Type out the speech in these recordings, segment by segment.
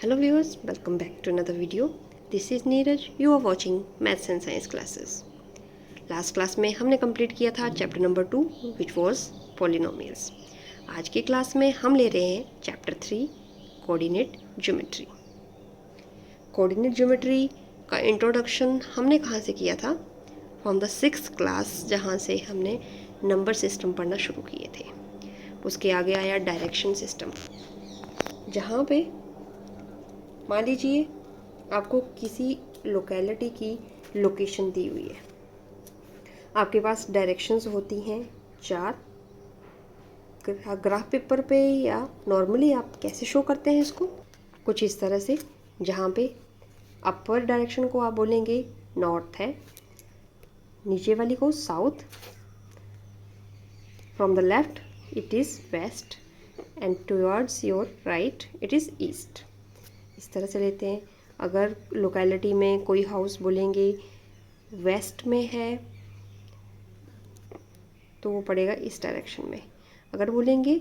Hello viewers, welcome back to another video. This is Neeraj. You are watching Maths and Science classes. Last class में हमने complete किया था chapter number 2 which was polynomials. आज की class में हम ले रहे हैं chapter 3 coordinate geometry. Coordinate geometry का इंट्रोडक्शन हमने कहाँ से किया था? फ्रॉम द 6th क्लास, जहाँ से हमने नंबर सिस्टम पढ़ना शुरू किए थे. उसके आगे आया डायरेक्शन सिस्टम, जहाँ पे मान लीजिए आपको किसी लोकेलिटी की लोकेशन दी हुई है. आपके पास डायरेक्शंस होती हैं 4. ग्राफ पेपर पे या नॉर्मली आप कैसे शो करते हैं इसको? कुछ इस तरह से, जहाँ पे अपर डायरेक्शन को आप बोलेंगे नॉर्थ है, नीचे वाली को south, from the left it is west and towards your right it is east. इस तरह से लेते हैं. अगर लोकेलिटी में कोई हाउस बोलेंगे वेस्ट में है तो वो पड़ेगा इस डायरेक्शन में. अगर बोलेंगे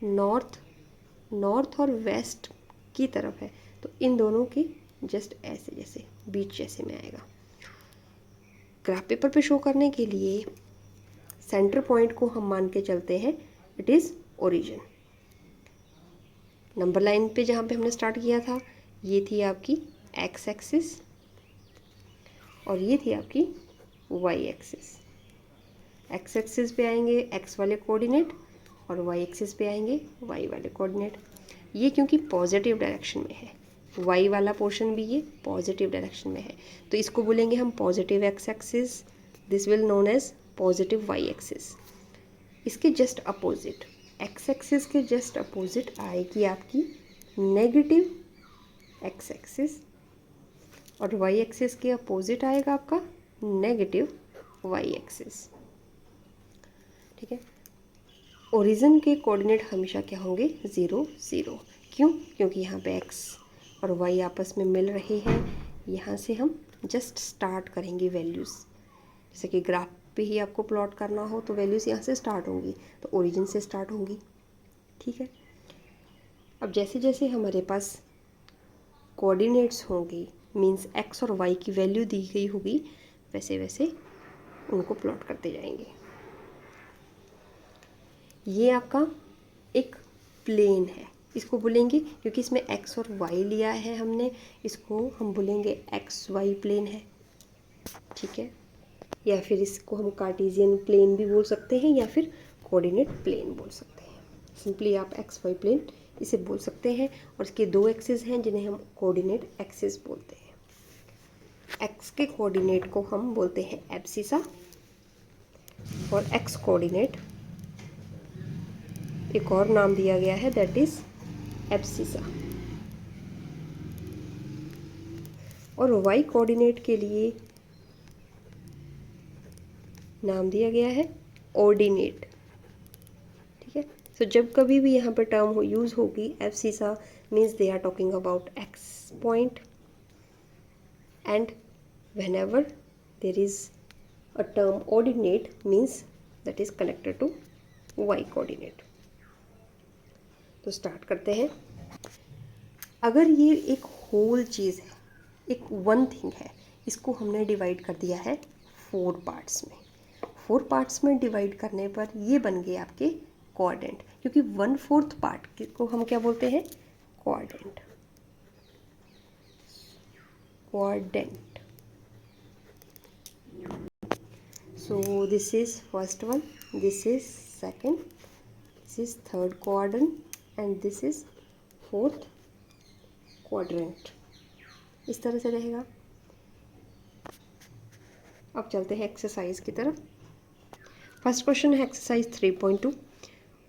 नॉर्थ और वेस्ट की तरफ है तो इन दोनों की जस्ट ऐसे जैसे बीच जैसे में आएगा. ग्राफ पेपर पे शो करने के लिए सेंटर पॉइंट को हम मान के चलते हैं it is origin. Number line पे जहाँ पे हमने स्टार्ट किया था ये थी आपकी एक्स एक्सिस और ये थी आपकी वाई एक्सिस. एक्स एक्सिस पे आएंगे एक्स वाले कोऑर्डिनेट और वाई एक्सिस पे आएंगे वाई वाले कोऑर्डिनेट. ये क्योंकि पॉजिटिव डायरेक्शन में है, वाई वाला पोर्शन भी ये पॉजिटिव डायरेक्शन में है तो इसको बोलेंगे हम positive x axis. This will known as positive y axis. इसके जस्ट अपोजिट, एक्स एक्सिस के जस्ट अपोजिट आएगी आपकी नेगेटिव एक्स एक्सिस और वाई एक्सिस के अपोजिट आएगा आपका नेगेटिव वाई एक्सिस. ठीक है. ओरिजिन के कोऑर्डिनेट हमेशा क्या होंगे? 0 0. क्यों? क्योंकि यहाँ पे एक्स और वाई आपस में मिल रहे हैं. यहाँ से हम जस्ट स्टार्ट करेंगे वैल्यूज़. जैसे कि ग्राफ पे ही आपको प्लॉट करना हो तो वैल्यूज़ यहाँ से स्टार्ट होंगी तो ओरिजिन से स्टार्ट होंगी. ठीक है. अब जैसे जैसे हमारे पास कोऑर्डिनेट्स होंगे मींस एक्स और वाई की वैल्यू दी गई होगी वैसे वैसे उनको प्लॉट करते जाएंगे. ये आपका एक प्लेन है, इसको बोलेंगे क्योंकि इसमें एक्स और वाई लिया है हमने, इसको हम बोलेंगे एक्स वाई प्लेन है. ठीक है. या फिर इसको हम कार्टेशियन प्लेन भी बोल सकते हैं या फिर कोऑर्डिनेट प्लेन बोल सकते हैं. सिंपली आप एक्स वाई प्लेन इसे बोल सकते हैं. और इसके 2 एक्सिस हैं जिन्हें हम कोऑर्डिनेट एक्सिस बोलते हैं. एक्स के कोऑर्डिनेट को हम बोलते हैं एब्सिसा और एक्स कोऑर्डिनेट एक और नाम दिया गया है दैट इज एब्सिसा. और वाई कोऑर्डिनेट के लिए नाम दिया गया है ऑर्डिनेट. ठीक है. तो जब कभी भी यहाँ पर टर्म यूज़ होगी abscissa means they are talking about x point and whenever there is a term ordinate means that is connected to y coordinate. तो स्टार्ट करते हैं. अगर ये एक होल चीज़ है, एक वन थिंग है, इसको हमने डिवाइड कर दिया है 4 पार्ट्स में. 4 पार्ट्स में डिवाइड करने पर ये बन गए आपके क्वाड्रेंट, क्योंकि 1/4 पार्ट को हम क्या बोलते हैं? Quadrant. Quadrant. So this is first one, this is second, this is third quadrant and this is fourth quadrant. इस तरह से रहेगा. अब चलते हैं एक्सरसाइज की तरफ. फर्स्ट क्वेश्चन है exercise 3.2.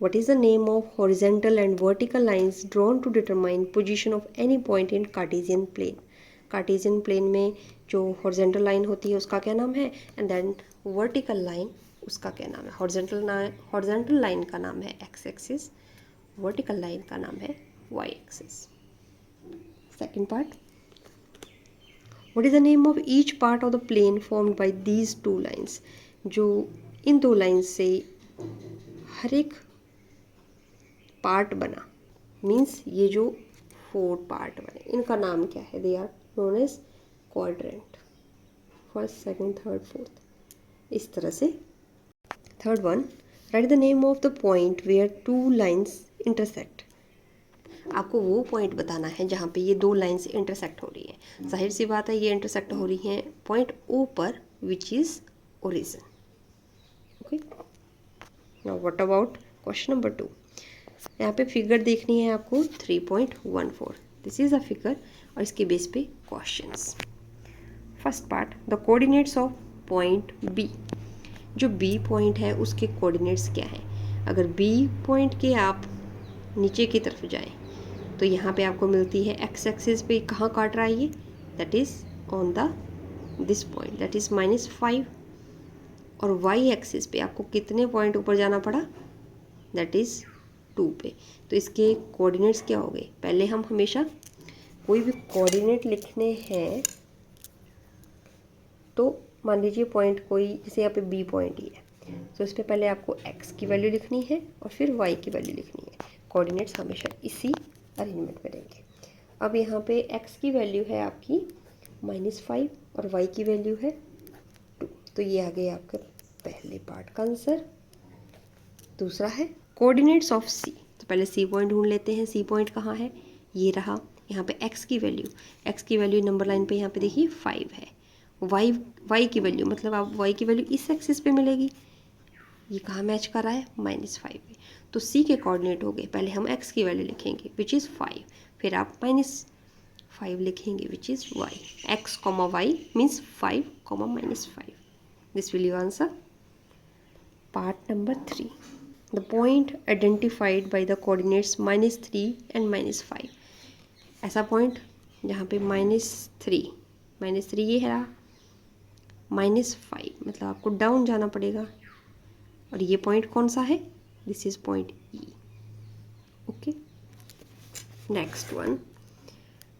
What is the name of horizontal and vertical lines drawn to determine position of any point in Cartesian plane? Cartesian plane में जो हॉरिजॉन्टल लाइन होती है उसका क्या नाम है एंड देन वर्टिकल लाइन उसका क्या नाम है? हॉरिजॉन्टल लाइन का नाम है एक्स एक्सिस, वर्टिकल लाइन का नाम है y axis. Second part, what is the name of each part of the plane formed by these 2 lines? जो इन 2 लाइन्स से हर एक पार्ट बना मीन्स ये जो 4 पार्ट बने, इनका नाम क्या है? They are known as quadrant, first, second, third, fourth, इस तरह से। Third one, right the name of the point where 2 lines intersect. आपको वो पॉइंट बताना है जहाँ पे ये 2 लाइन्स इंटरसेक्ट हो रही हैं। जाहिर सी बात है ये इंटरसेक्ट हो रही हैं पॉइंट ओ पर, which is origin. Okay, now what about question number 2। यहाँ पे फिगर देखनी है आपको 3.14, दिस इज़ अ फिगर और इसके बेस पे questions. First part, the coordinates of point B. जो बी पॉइंट है उसके कोऑर्डिनेट्स क्या हैं? अगर बी पॉइंट के आप नीचे की तरफ जाएं तो यहाँ पे आपको मिलती है एक्स एक्सिस पे कहाँ काट रहा है ये, that is on the this point, that is -5। और वाई एक्सिस पे आपको कितने पॉइंट ऊपर जाना पड़ा, दैट इज़ 2 पे। तो इसके कोऑर्डिनेट्स क्या हो गए? पहले हम हमेशा कोई भी कोऑर्डिनेट लिखने हैं तो मान लीजिए पॉइंट कोई, जैसे यहाँ पे बी पॉइंट ही है, तो इस पर पहले आपको एक्स की वैल्यू लिखनी है और फिर वाई की वैल्यू लिखनी है। कोऑर्डिनेट्स हमेशा इसी अरेंजमेंट में रहेंगे। अब यहाँ पे एक्स की वैल्यू है आपकी -5 और वाई की वैल्यू है 2, तो ये आ गया आपका पहले पार्ट का आंसर। दूसरा है कोऑर्डिनेट्स ऑफ सी, तो पहले सी पॉइंट ढूंढ लेते हैं। सी पॉइंट कहाँ है? ये रहा। यहाँ पे एक्स की वैल्यू नंबर लाइन पे यहाँ पे देखिए 5 है। वाई की वैल्यू, मतलब आप वाई की वैल्यू इस एक्सिस पे मिलेगी। ये कहाँ मैच कर रहा है? -5 पे। तो सी के कोऑर्डिनेट हो गए, पहले हम एक्स की वैल्यू लिखेंगे विच इज़ 5, फिर आप -5 लिखेंगे which is y. X comma y means 5 comma -5, this will you answer. Part number 3, the point identified by the coordinates -3 and -5। ऐसा पॉइंट जहाँ पे -3 ये है, -5 मतलब आपको डाउन जाना पड़ेगा। और ये पॉइंट कौन सा है? This is point E. Okay, next one,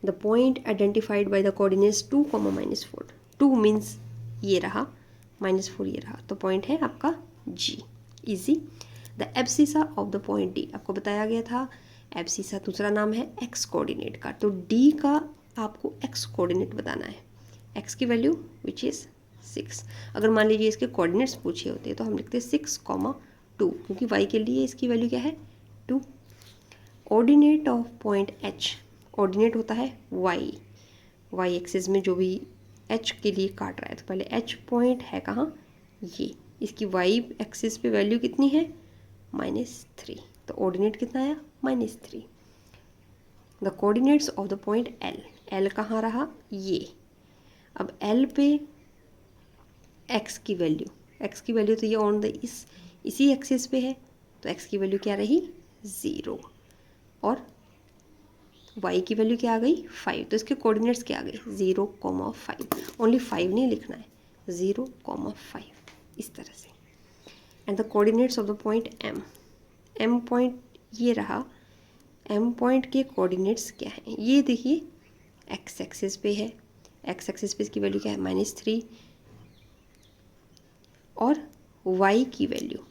the point identified by the coordinates 2, -4। 2 means ये रहा, -4 ये रहा, तो पॉइंट है आपका G, easy. The abscissa of the point D, आपको बताया गया था एब्सिसा दूसरा नाम है एक्स कोऑर्डिनेट का, तो डी का आपको एक्स कोऑर्डिनेट बताना है। एक्स की वैल्यू विच इज़ 6। अगर मान लीजिए इसके कोऑर्डिनेट्स पूछे होते तो हम लिखते 6,2, क्योंकि y के लिए इसकी वैल्यू क्या है 2। Ordinate of point h, ordinate होता है y एक्सिस में जो भी h के लिए काट रहा है, तो पहले h पॉइंट है कहाँ, ये, इसकी y एक्सिस पे वैल्यू कितनी है -3, तो ऑर्डिनेट कितना आया -3। The coordinates of the point l कहाँ रहा, ये। अब l पे x की वैल्यू तो ये ऑन द इसी एक्सिस पे है, तो x की वैल्यू क्या रही 0 और y की वैल्यू क्या आ गई 5, तो इसके कोऑर्डिनेट्स क्या आ गए 0,5। ओनली 5 नहीं लिखना है, 0,5 इस तरह से। And the coordinates of the point m point ये रहा। m पॉइंट के कोऑर्डिनेट्स क्या हैं, ये देखिए x एक्सिस पे है, x एक्सिस पे इसकी वैल्यू क्या है -3 और y की वैल्यू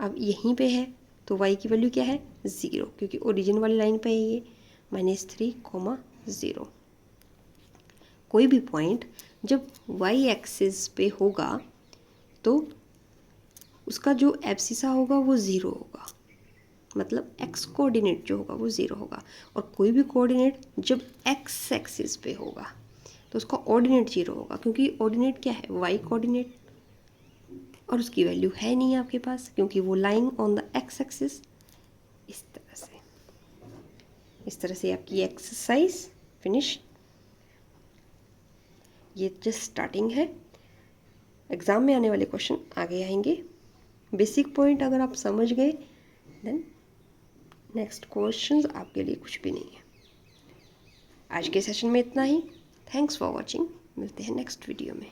अब यहीं पे है, तो y की वैल्यू क्या है 0, क्योंकि ओरिजिन वाली लाइन पे है ये -3,0। कोई भी पॉइंट जब y एक्सिस पे होगा तो उसका जो एब्सिसा होगा वो 0 होगा, मतलब x कोऑर्डिनेट जो होगा वो 0 होगा। और कोई भी कोऑर्डिनेट जब x एक्सिस पे होगा तो उसका ऑर्डिनेट 0 होगा, क्योंकि ऑर्डिनेट क्या है y कोऑर्डिनेट, और उसकी वैल्यू है नहीं आपके पास क्योंकि वो lying on the x axis. इस तरह से आपकी एक्सरसाइज फिनिश। ये जस्ट स्टार्टिंग है, एग्ज़ाम में आने वाले क्वेश्चन आगे आएंगे। बेसिक पॉइंट अगर आप समझ गए देन नेक्स्ट क्वेश्चंस आपके लिए कुछ भी नहीं है। आज के सेशन में इतना ही। थैंक्स फॉर वॉचिंग, मिलते हैं नेक्स्ट वीडियो में।